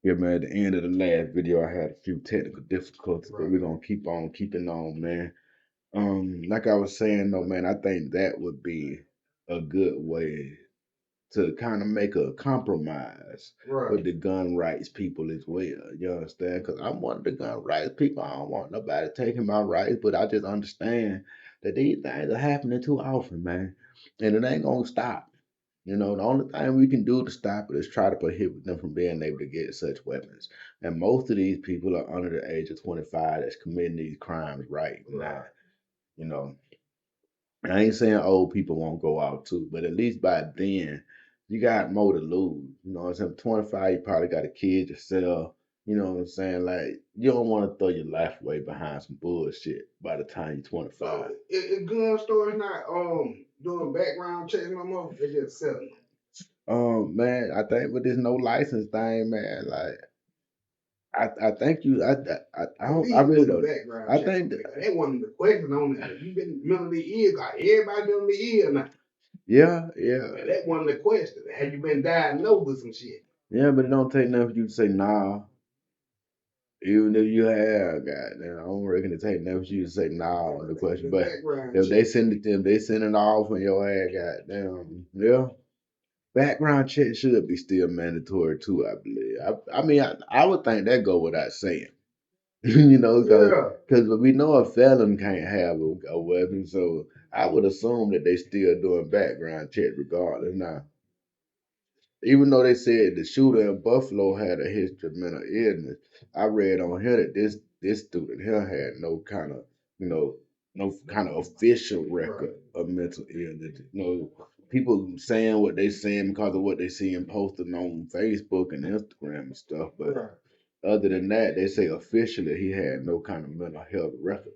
Yeah, man, at the end of the last video, I had a few technical difficulties, but we're gonna keep on keeping on, man. Like I was saying though, man, I think that would be a good way to kind of make a compromise with the gun rights people as well. You understand? Because I'm one of the gun rights people. I don't want nobody taking my rights, but I just understand that these things are happening too often, man, and it ain't gonna stop. The only thing we can do to stop it is try to prohibit them from being able to get such weapons. And most of these people are under the age of 25 that's committing these crimes right now. You know, I ain't saying old people won't go out too, but at least by then, you got more to lose. You know what I'm saying? 25, you probably got a kid yourself. You know what I'm saying? Like, you don't want to throw your life away behind some bullshit by the time you're 25. So, if gun stores not doing background checks no more, they just selling them. Man, I think with this no license thing, man, like I think I don't I really don't. I think they wanted the question on that. You been mentally ill, like everybody mentally ill now. Yeah. Man, that wasn't the question. Have you been diagnosed with some shit? Yeah, but it don't take nothing for you to say nah. Even if you have, goddamn, I don't reckon it take nothing for you to say nah on the question. But if they send it to them, they send it off on your ass, goddamn, yeah. Background check should be still mandatory too, I believe. I mean, I would think that go without saying. Because we know a felon can't have a weapon, so I would assume that they still doing background check regardless. Now, even though they said the shooter in Buffalo had a history of mental illness, I read on here that this student here had you know, no kind of official record of mental illness. People saying what they saying because of what they see and posting on Facebook and Instagram and stuff, but other than that, they say officially he had no kind of mental health record.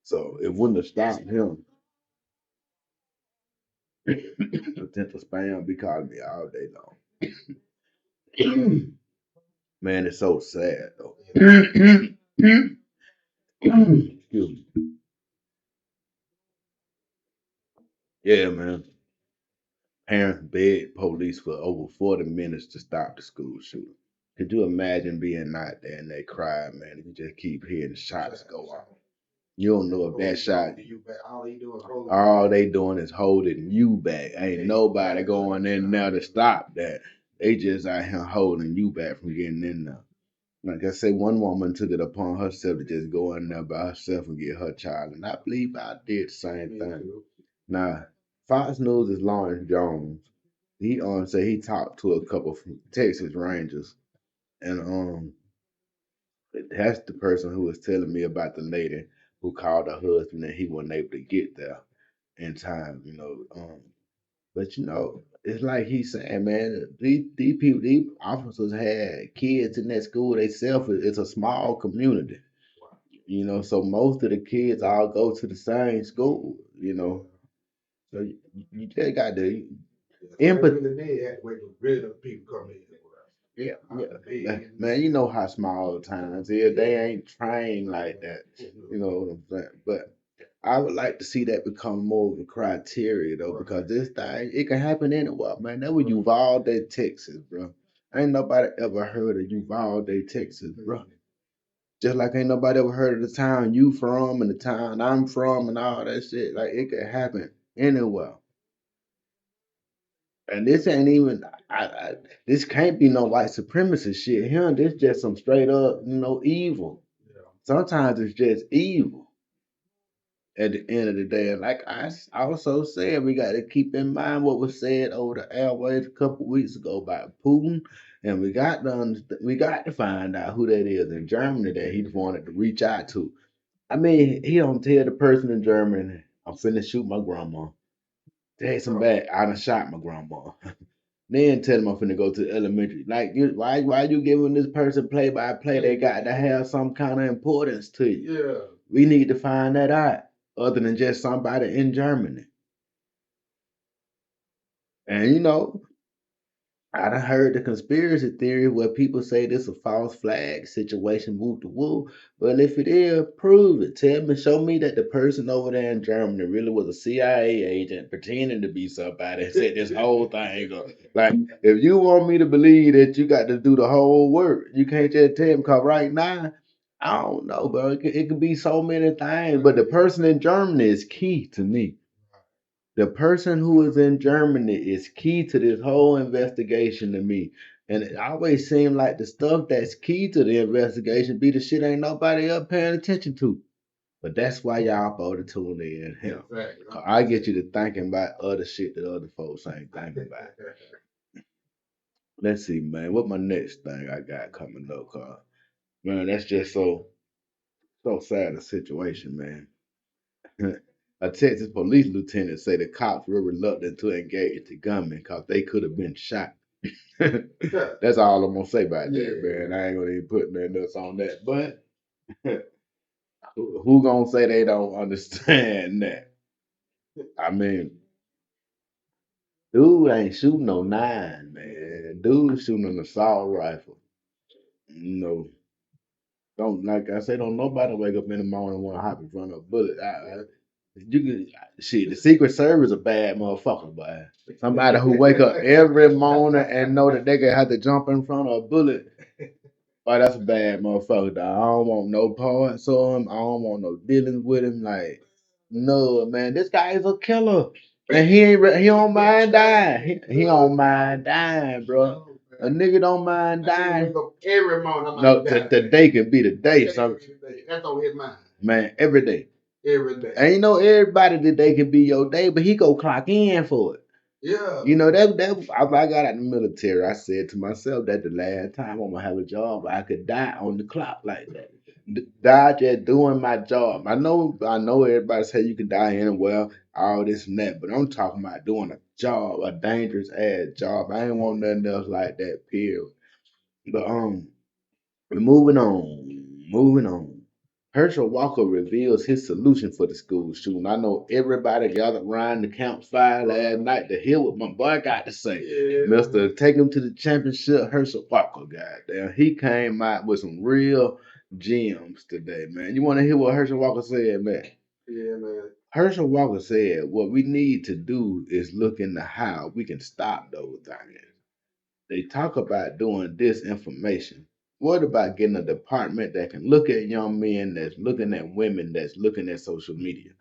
So it wouldn't have stopped him. Potential spam be calling me all day long. Man, it's so sad though. Excuse me. Yeah, man. Parents begged police for over 40 minutes to stop the school shooting. Could you imagine being out there and they cry, man? You just keep hearing shots go off. You don't know if that shot. All they doing is holding you back. Ain't nobody going in there to stop that. They just out here holding you back from getting in there. Like I say, one woman took it upon herself to just go in there by herself and get her child, and I believe I did the same thing. Now, Fox News is Lawrence Jones. He say he talked to a couple from Texas Rangers, and that's the person who was telling me about the lady who called her husband and he wasn't able to get there in time. But it's like he's saying, man, these people, these officers had kids in that school. They self it's a small community. So most of the kids all go to the same school. So you just got to empathy. Yeah. Man, you know how small towns is. They ain't trained like that. You know what I'm saying? But I would like to see that become more of a criteria though, because this thing it can happen anywhere, man. That was Uvalde, Texas, bro. Ain't nobody ever heard of Uvalde, Texas, bro. Just like ain't nobody ever heard of the town you from and the town I'm from and all that shit. Like it could happen anywhere. And this ain't even this can't be no white supremacy shit here. This just some straight up, evil. Sometimes it's just evil at the end of the day. And like also said, we got to keep in mind what was said over the airways a couple weeks ago by Putin, and we got to find out who that is in Germany that he wanted to reach out to. I mean, he don't tell the person in Germany, "I'm finna shoot my grandma." Take him back. I done shot my grandma. Then tell him I'm finna go to elementary. Like, why you giving this person play by play? They got to have some kind of importance to you. Yeah. We need to find that out, other than just somebody in Germany. And I done heard the conspiracy theory where people say this a false flag situation, whoop the whoop. Well, if it is, prove it. Tell me, show me that the person over there in Germany really was a CIA agent pretending to be somebody and set this whole thing up. Like, if you want me to believe that, you got to do the whole work. You can't just tell me, because right now, I don't know, bro. It could be so many things, but the person in Germany is key to me. The person who is in Germany is key to this whole investigation to me. And it always seems like the stuff that's key to the investigation be the shit ain't nobody up paying attention to. But that's why y'all supposed to tune in here. Cause I get you to thinking about other shit that other folks ain't thinking about. Let's see, man. What my next thing I got coming up, cause man, that's just so sad a situation, man. A Texas police lieutenant say the cops were reluctant to engage the gunman because they could have been shot. That's all I'm gonna say about that, man. I ain't gonna even put nothing else on that. But who gonna say they don't understand that? I mean, dude ain't shooting no nine, man. Dude shooting an assault rifle. You know, don't like I say, don't nobody wake up in the morning and want to hop in front of a bullet. You can shit. The Secret Service a bad motherfucker, boy. Somebody who wake up every morning and know that they gonna have to jump in front of a bullet. Boy, that's a bad motherfucker, dog. I don't want no parts of him. I don't want no dealings with him. Like, no, man, this guy is a killer, and he don't mind dying. He don't mind dying, bro. A nigga don't mind dying. Every morning. No, the day can be the day. So that's on his mind. Man, every day. Every day. Ain't no everybody today can be your day, but he go clock in for it. Yeah. You know, that if I got out the military, I said to myself that the last time I'm gonna have a job where I could die on the clock like that. Die just doing my job. I know everybody say you can die anywhere, all this and that, but I'm talking about doing a job, a dangerous ass job. I ain't want nothing else like that, period. But moving on, moving on. Herschel Walker reveals his solution for the school shooting. I know everybody gathered around the campfire last night to hear what my boy got to say. Yeah. Mister Take him to the championship, Herschel Walker, goddamn. He came out with some real gems today, man. You want to hear what Herschel Walker said, man? Yeah, man. Herschel Walker said, what we need to do is look into how we can stop those things. They talk about doing disinformation. What about getting a department that can look at young men, that's looking at women, that's looking at social media?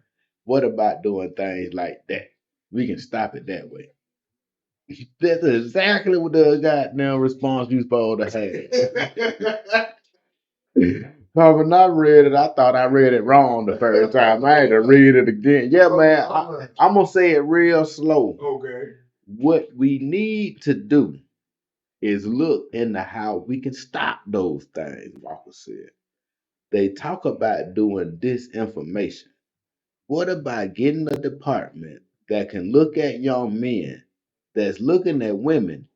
What about doing things like that? We can stop it that way. That's exactly what the goddamn response you supposed to have. Cause when I read it, I thought I read it wrong the first time. I had to read it again. Yeah, man, I'm gonna say it real slow. Okay. What we need to do is look into how we can stop those things, Walker said. They talk about doing disinformation. What about getting a department that can look at young men, that's looking at women,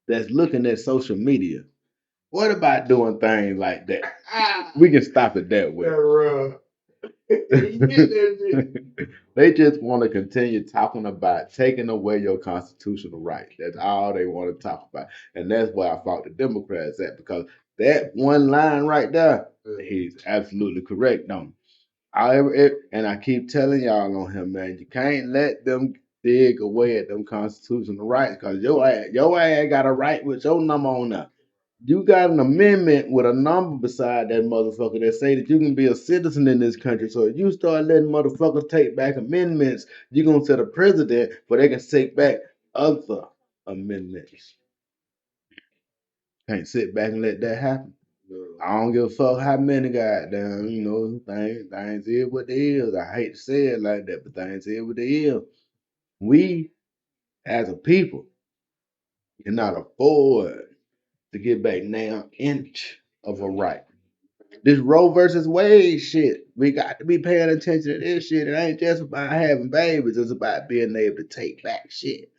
that's looking at social media? What about doing things like that? We can stop it that way. They just want to continue talking about taking away your constitutional right. That's all they want to talk about. And that's why I fought the Democrats at, because that one line right there, he's absolutely correct on. And I keep telling y'all on him, man, you can't let them dig away at them constitutional rights, because your ass got a right with your number on there. You got an amendment with a number beside that motherfucker that say that you can be a citizen in this country. So if you start letting motherfuckers take back amendments, you're gonna set a precedent for they can take back other amendments. Can't sit back and let that happen. I don't give a fuck how many goddamn, things is what they is. I hate to say it like that, but things is what they is. We, as a people, cannot afford to get back now inch of a right. This Roe versus Wade shit, we got to be paying attention to this shit. It ain't just about having babies, it's about being able to take back shit.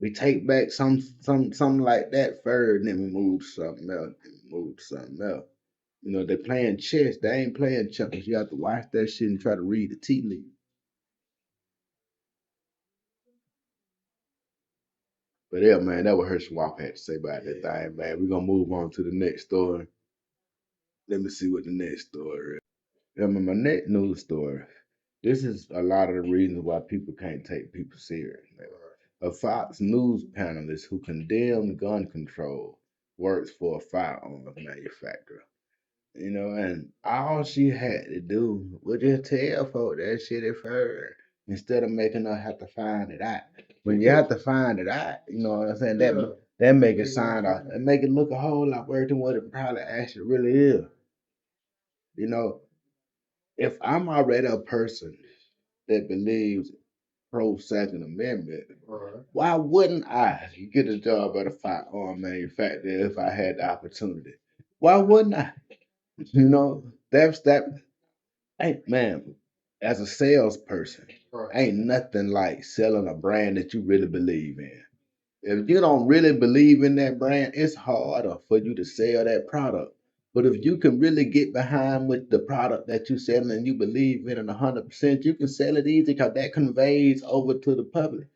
We take back something like that first, and then we move to something else. They playing chess, they ain't playing checkers. You have to watch that shit and try to read the tea leaves. But yeah, man, that what Herschel had to say about that thing, man. We're gonna move on to the next story. Let me see what the next story is. Yeah, man, my next news story. This is a lot of the reasons why people can't take people serious, man. A Fox News panelist who condemned gun control works for a firearms manufacturer. You know, and all she had to do was just tell folk that shit at first instead of making her have to find it out. When you have to find it out, you know what I'm saying? That make it sound and make it look a whole lot worse than what it probably actually really is. You know, if I'm already a person that believes pro Second Amendment, why wouldn't I get a job at a firearm manufacturer if I had the opportunity? Why wouldn't I? You know, that's that. Hey, man, as a salesperson, ain't nothing like selling a brand that you really believe in. If you don't really believe in that brand, it's harder for you to sell that product. But if you can really get behind with the product that you're selling and you believe in it 100%, you can sell it easy because that conveys over to the public.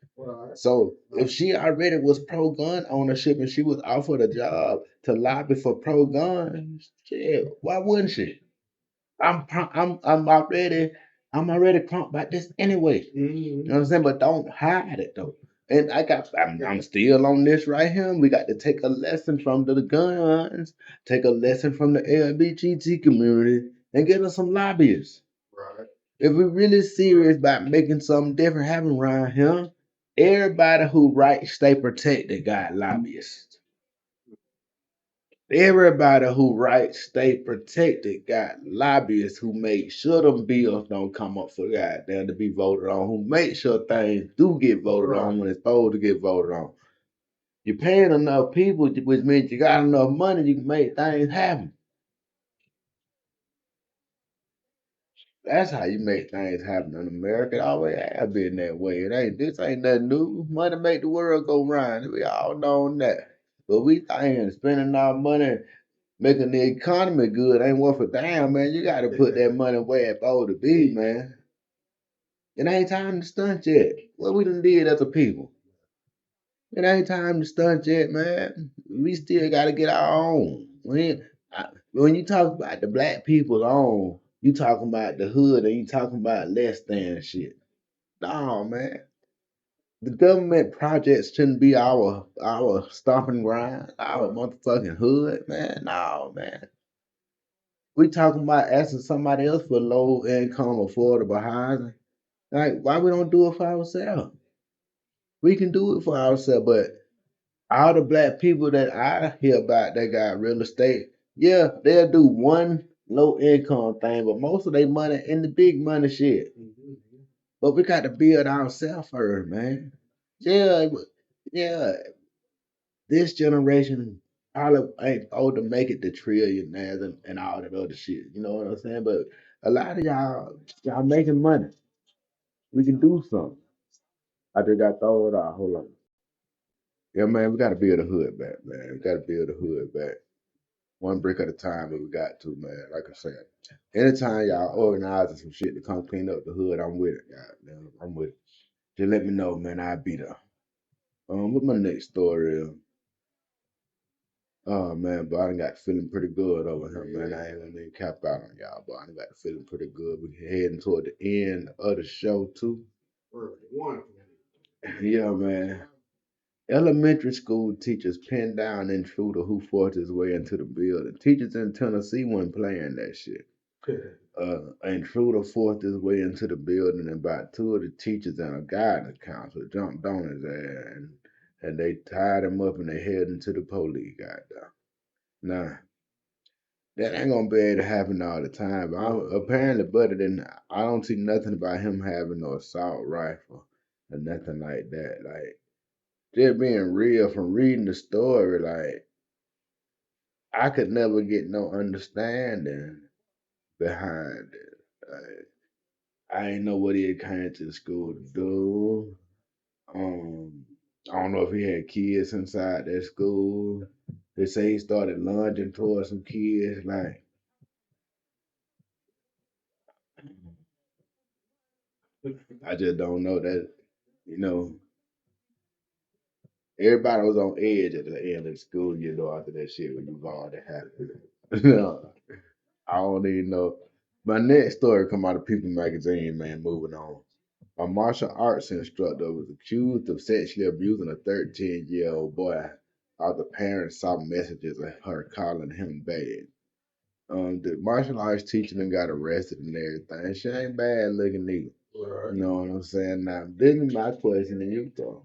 So if she already was pro gun ownership and she was offered a job to lobby for pro gun, shit, why wouldn't she? I'm already crunk about this anyway. You know what I'm saying? But don't hide it though. And I'm still on this right here. We got to take a lesson from the guns, take a lesson from the LGBT community, and get us some lobbyists. If we're really serious about making something different happen around here, everybody who writes stay protected got lobbyists. Everybody who writes stay protected got lobbyists who make sure them bills don't come up for goddamn to be voted on, who make sure things do get voted on when it's supposed to get voted on. You're paying enough people, which means you got enough money, you can make things happen. That's how you make things happen in America. It always have been that way. This ain't nothing new. Money make the world go round. We all know that. But we think spending our money making the economy good ain't worth a damn, man. You got to put that money where it's supposed to be, man. It ain't time to stunt yet. What we done did as a people? It ain't time to stunt yet, man. We still got to get our own. When you talk about the black people's own, you talking about the hood and you talking about less than shit. No, man. The government projects shouldn't be our stomping ground, our motherfucking hood, man. No, man. We talking about asking somebody else for low income, affordable housing. Like, why we don't do it for ourselves? We can do it for ourselves, but all the black people that I hear about that got real estate, yeah, they'll do one low income thing, but most of their money in the big money shit. But we got to build ourselves first, man. Yeah, yeah. This generation probably ain't old to make it to trillionaires and all that other shit. You know what I'm saying? But a lot of y'all making money. We can do something. I just got throw it out. Hold on. Yeah, man, we gotta build a hood back, man. We gotta build a hood back. One brick at a time, but we got to, man. Like I said, anytime y'all organizing some shit to come clean up the hood, I'm with it. Goddamn, I'm with it. Just let me know, man. I'll be there. What my next story is? Oh man, but I done got feeling pretty good over here, man. I ain't gonna even cap out on y'all, but I done got feeling pretty good. We heading toward the end of the show too. Yeah, man. Elementary school teachers pinned down intruder who forced his way into the building. Teachers in Tennessee weren't playing that shit. An intruder forced his way into the building, and about two of the teachers and a guidance counselor jumped on his ass, and they tied him up and they heading to the police. Goddamn. Now, that ain't gonna be able to happen all the time. But apparently, better than I don't see nothing about him having no assault rifle or nothing like that. Like just being real from reading the story, like I could never get no understanding behind it. Like, I ain't know what he had came to the school to do. Um, I don't know if he had kids inside that school. They say he started lunging towards some kids. Like I just don't know that. You know, Everybody was on edge at the end of the school year, though, after that shit when you already happened. I don't even know. My next story come out of People magazine, man. Moving on. A martial arts instructor was accused of sexually abusing a 13-year-old boy after parents saw messages of her calling him bad. The martial arts teacher done got arrested and everything. She ain't bad looking either. Right. You know what I'm saying? Now, this is my question to you, though.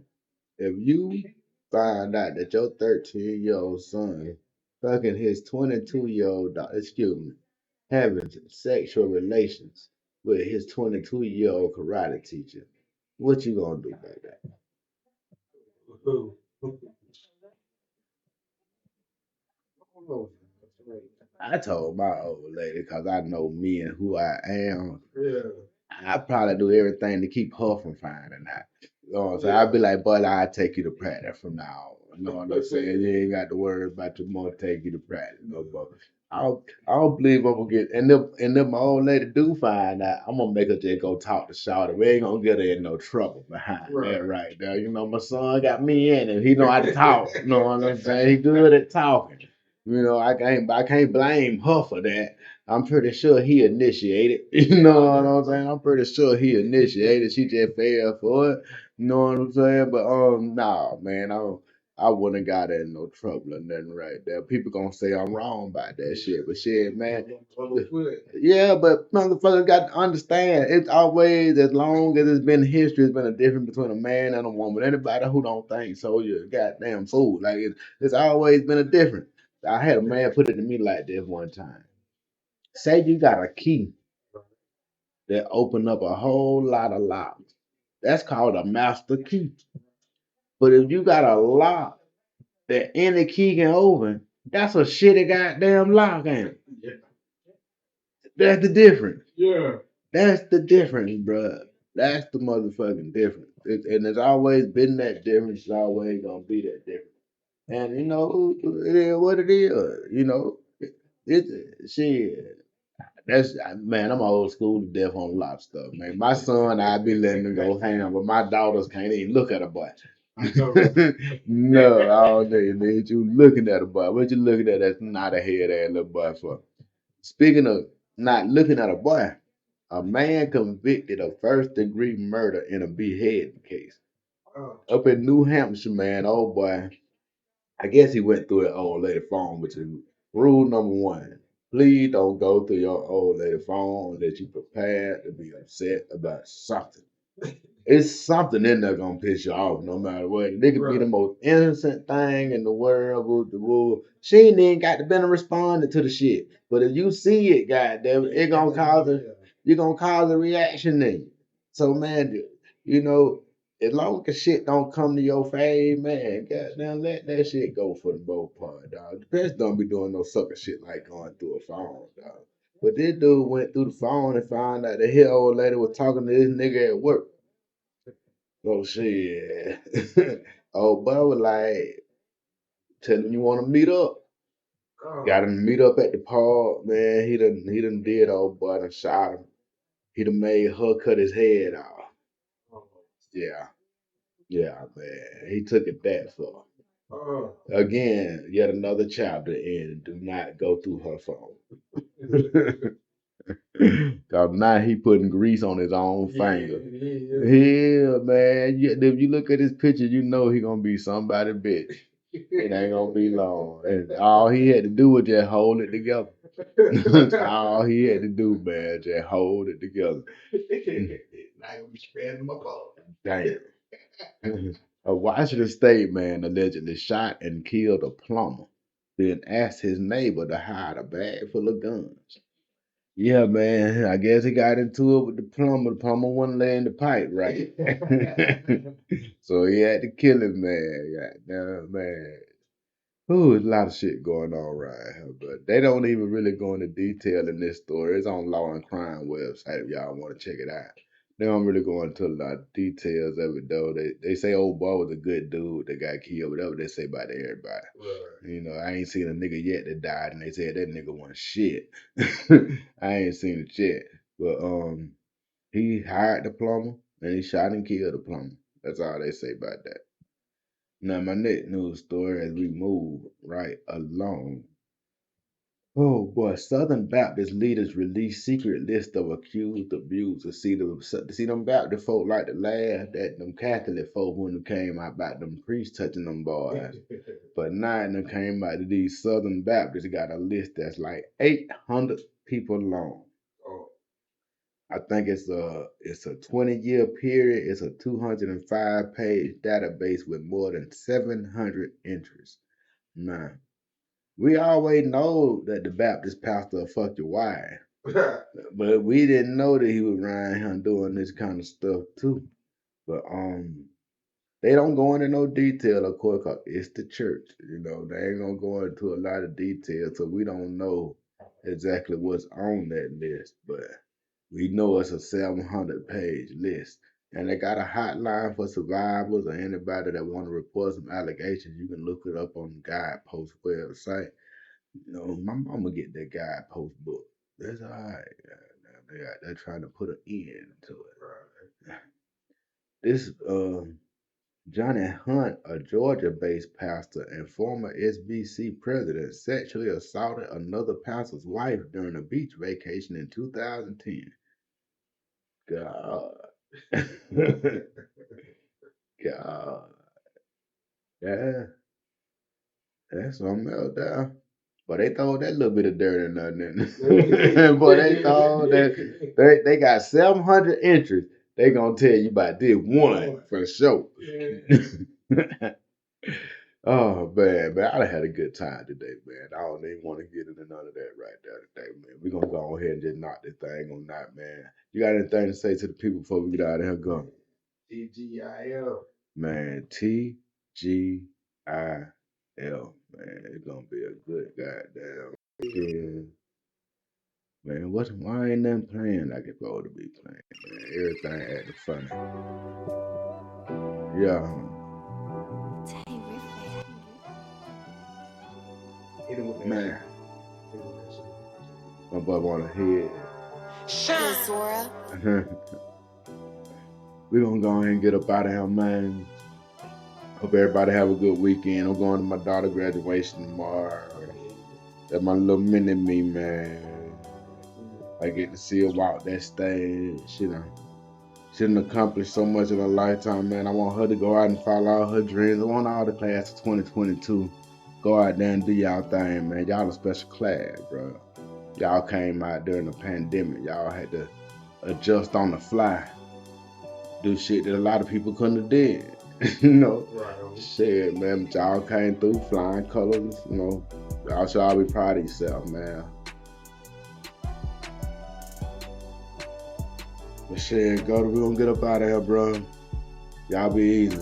If you find out that your 13-year-old son fucking his 22-year-old daughter, excuse me, having sexual relations with his 22-year-old karate teacher, what you gonna do about that? I told my old lady, because I know me and who I am. Yeah. I probably do everything to keep her from finding out. You know what I'm saying? I'd be like, but I'll take you to practice from now on. You know what I'm saying? You ain't got to worry about your mom take you to practice. No, but I don't believe I'm gonna get, and if my old lady do find out, I'm gonna make her just go talk to Shawty. We ain't gonna get her in no trouble behind that right there. You know, my son got me in him. He know how to talk. You know what I'm saying? He good at talking. You know, I can't blame her for that. I'm pretty sure he initiated. You know what I'm saying? I'm pretty sure he initiated. She just fell for it. You know what I'm saying? But nah, man, I wouldn't have got in no trouble or nothing right there. People gonna say I'm wrong about that shit, but shit, man. Yeah, but motherfuckers got to understand. It's always, as long as it's been history, it's been a difference between a man and a woman. Anybody who don't think so, you're a goddamn fool. Like it's always been a difference. I had a man put it to me like this one time. Say you got a key that open up a whole lot of locks. That's called a master key. But if you got a lock that any key can open, that's a shitty goddamn lock, ain't it? That's the difference. Yeah. That's the difference, bruh. That's the motherfucking difference. And it's always been that difference. It's always gonna be that difference. And you know, it is what it is. You know, shit. That's man, I'm old school to death on a lot of stuff, man. My son, I be letting him go ham, but my daughters can't even look at a boy. No, all day, man. You looking at a boy. What you looking at? That's not a head ass little boy for. Speaking of not looking at a boy, a man convicted of first degree murder in a beheading case. Up in New Hampshire, man, oh boy. I guess he went through an old lady phone, which is rule number one. Please don't go through your old lady phone unless you prepared to be upset about something. It's something in there gonna piss you off no matter what. It could be the most innocent thing in the world. She ain't even got to been responding to the shit. But if you see it, goddamn, it gonna cause you're gonna cause a reaction in you. So man, you know, as long as shit don't come to your face, man, goddamn, let that shit go for the most part, dog. The best don't be doing no sucker shit like going through a phone, dog. But this dude went through the phone and found out that his old lady was talking to this nigga at work. So shit. Oh, but was like, tell him you want to meet up. Got him to meet up at the park, man. He done did old boy and shot him. He done made her cut his head off. Yeah. Yeah, man. He took it that far. Again, yet another chapter in do not go through her phone. Cause now he putting grease on his own finger. Yeah, man. If you look at his picture, you know he gonna be somebody bitch. It ain't gonna be long. And all he had to do was just hold it together. All he had to do, man, just hold it together. Now gonna be sparing my phone. Damn. A Washington State man allegedly shot and killed a plumber, then asked his neighbor to hide a bag full of guns. Yeah, man. I guess he got into it with the plumber. The plumber wasn't laying the pipe right. So he had to kill him, man. Goddamn, man. Ooh, there's a lot of shit going on right here, but they don't even really go into detail in this story. It's on Law and Crime website if y'all want to check it out. They don't really go into a lot of details of it though. They say old boy was a good dude that got killed, whatever they say about everybody. Right. You know, I ain't seen a nigga yet that died and they said that nigga wasn't shit. I ain't seen it yet. But he hired the plumber and he shot and killed the plumber. That's all they say about that. Now, my next news story as we move right along. Oh boy, Southern Baptist leaders release secret list of accused abusers. See them Baptist folk like to laugh at them Catholic folk when it came out about them priests touching them boys. But now it came out that these Southern Baptists got a list that's like 800 people long. I think it's a 20-year period. It's a 205-page database with more than 700 entries. Now, we always know that the Baptist pastor will fuck your wife, but we didn't know that he was around here doing this kind of stuff too. But they don't go into no detail, of course, 'cause it's the church. You know, they ain't gonna go into a lot of detail, so we don't know exactly what's on that list. But we know it's a 700-page list. And they got a hotline for survivors or anybody that want to report some allegations. You can look it up on the Guidepost website. You know, my mama get that Guidepost book. That's all right. They're trying to put an end to it. This Johnny Hunt, a Georgia-based pastor and former SBC president, sexually assaulted another pastor's wife during a beach vacation in 2010. God. God. Yeah. That's something else there. But they throw that little bit of dirt in there, then. But they throw that they got 700 entries. They gonna tell you about this one for sure. Oh man, I done had a good time today, man. I don't even want to get into none of that right there today, man. We're gonna go ahead and just knock this thing on out, man. You got anything to say to the people before we get out of here? Go. TGIL. Man, TGIL. Man, it's gonna be a good goddamn weekend. Man, why ain't nothing playing like it's supposed to be playing, man? Everything acting funny. Yeah. Man. My boy wanna head. We're gonna go ahead and get up out of here, man. Hope everybody have a good weekend. I'm going to my daughter's graduation tomorrow. That's my little mini me, man. I get to see her walk that stage. She done accomplished so much in her lifetime, man. I want her to go out and follow all her dreams. I want all the class of 2022 go out there and do y'all thing, man. Y'all a special class, bro. Y'all came out during the pandemic. Y'all had to adjust on the fly. Do shit that a lot of people couldn't have did. You know? Right. Shit, man. But y'all came through flying colors, you know. Y'all should all be proud of yourself, man. But shit, we're gonna get up out of here, bro. Y'all be easy.